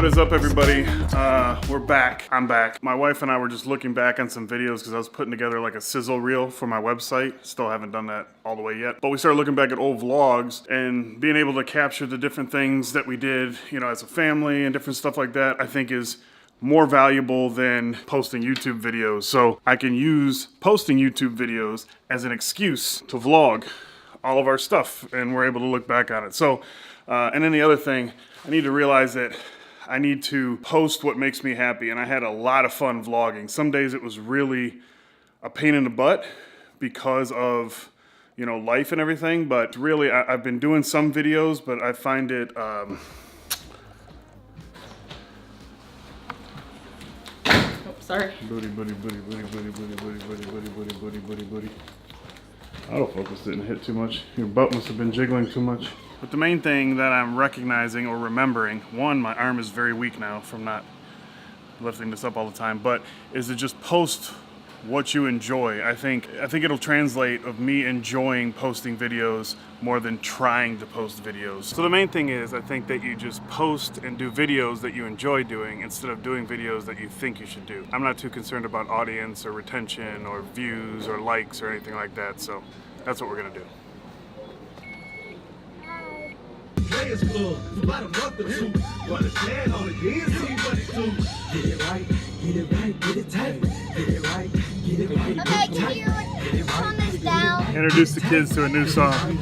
What is up, everybody? We're back. I'm back. My wife and I were just looking back on some videos because I was putting together like a sizzle reel for my website. Still haven't done that all the way yet. But we started looking back at old vlogs and being able to capture the different things that we did, you know, as a family and different stuff like that, I think is more valuable than posting YouTube videos. So I can use posting YouTube videos as an excuse to vlog all of our stuff, and we're able to look back on it. So, and then the other thing, I need to realize that I need to post what makes me happy, and I had a lot of fun vlogging. Some days it was really a pain in the butt because of, you know, life and everything, but really I've been doing some videos, but I find it, Sorry. Booty. Autofocus didn't hit too much. Your butt must have been jiggling too much. But the main thing that I'm recognizing or remembering, one, my arm is very weak now from not lifting this up all the time, but is to just post what you enjoy. I think it'll translate of me enjoying posting videos more than trying to post videos. So the main thing is, I think that you just post and do videos that you enjoy doing instead of doing videos that you think you should do. I'm not too concerned about audience or retention or views or likes or anything like that, so that's what we're gonna do. Players Club, about a month or two. Wanna stand on it, then see what it do. Get it right, get it right, get it tight. Get it right, get it right, get it tight. Get it right, this down. Introduce the kids to a new song.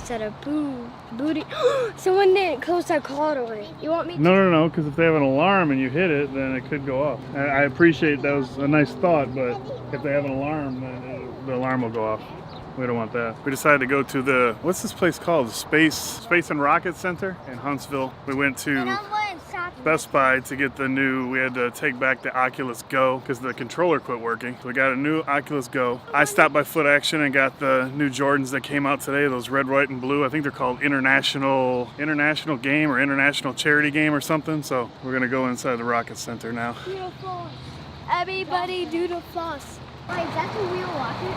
Said a booty. Someone didn't close that car door. You want me to? No, because if they have an alarm and you hit it, then it could go off. I appreciate that was a nice thought, but if they have an alarm, then the alarm will go off. We don't want that. We decided to go to the, what's this place called? The Space and Rocket Center in Huntsville. We went to Best Buy to get the new, we had to take back the Oculus Go because the controller quit working. So we got a new Oculus Go. I stopped by Foot Action and got the new Jordans that came out today, those red, white, and blue. I think they're called International Game or International Charity Game or something. So we're gonna go inside the Rocket Center now. Beautiful. Everybody do the floss. Wait, is that the real rocket?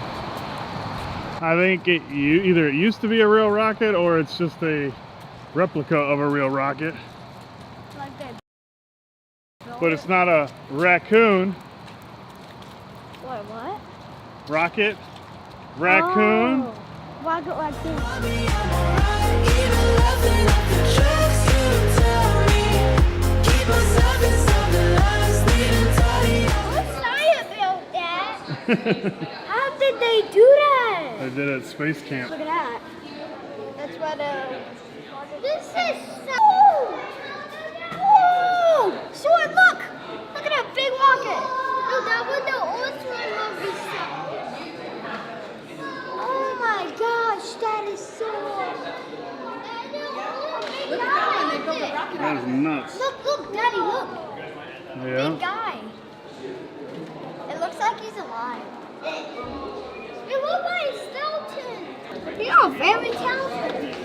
I think either it used to be a real rocket or it's just a replica of a real rocket. Like that. But it's not a raccoon. What? Rocket? Raccoon? Oh, rocket raccoon. What's science built that? How did they do that? They did it at space camp. Look at that. That's what this is so. Oh! Sword, look! Look at that big rocket. No, that one, the old one will be so. Oh my gosh, that is so. Look at that one. They built a rocket That is nuts. Look, Daddy, look. Big Yeah. guy. It looks like he's alive. It looks like a skeleton. You're very talented.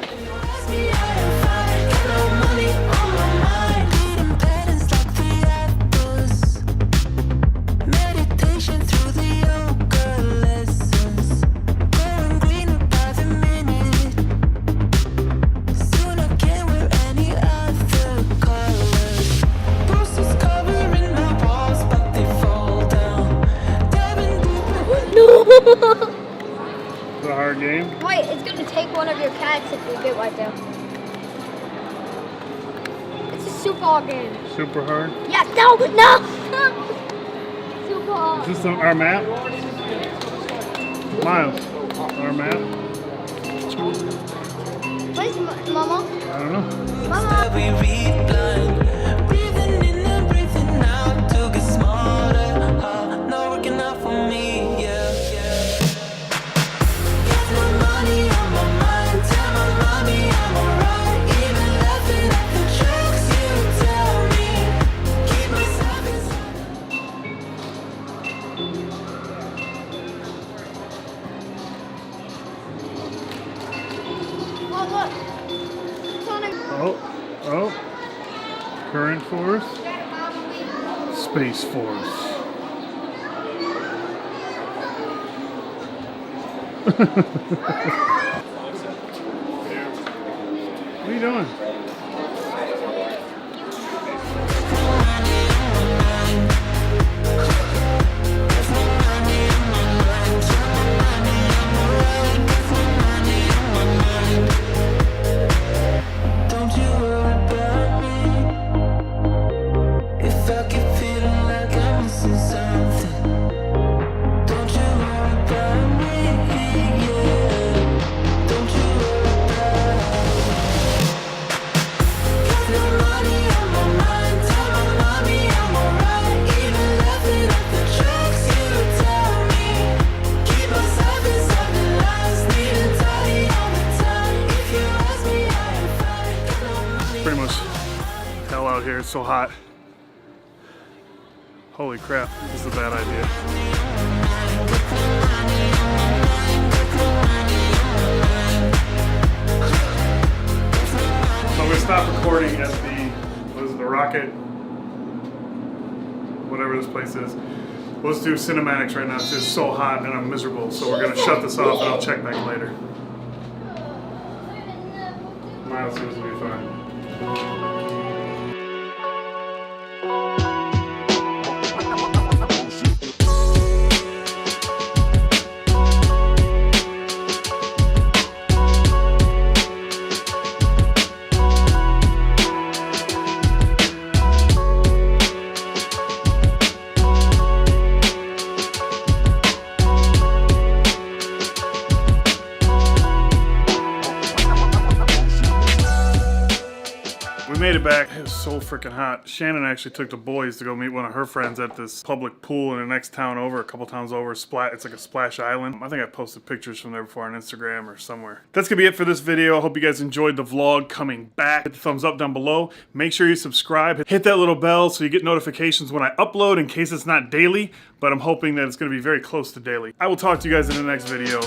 It's a hard game. Wait, it's gonna take one of your cats if you get wiped out. It's a super hard game. Super hard. Yeah, no! Super hard. Is this our map? Miles, our map? Where's Mama? I don't know. Mama! Oh. Current force. Space force. What are you doing? Pretty much hell out here. It's so hot. Holy crap, this is a bad idea. So I'm gonna stop recording at the Rocket, whatever this place is. Let's do cinematics right now. It's just so hot and I'm miserable. So we're gonna shut this off and I'll check back later. Miles seems to be fine. We made it back. It was so freaking hot. Shannon actually took the boys to go meet one of her friends at this public pool in the next town over, a couple towns over. It's like a splash island. I think I posted pictures from there before on Instagram or somewhere. That's gonna be it for this video. I hope you guys enjoyed the vlog coming back. Hit the thumbs up down below. Make sure you subscribe. Hit that little bell so you get notifications when I upload, in case it's not daily, but I'm hoping that it's gonna be very close to daily. I will talk to you guys in the next video.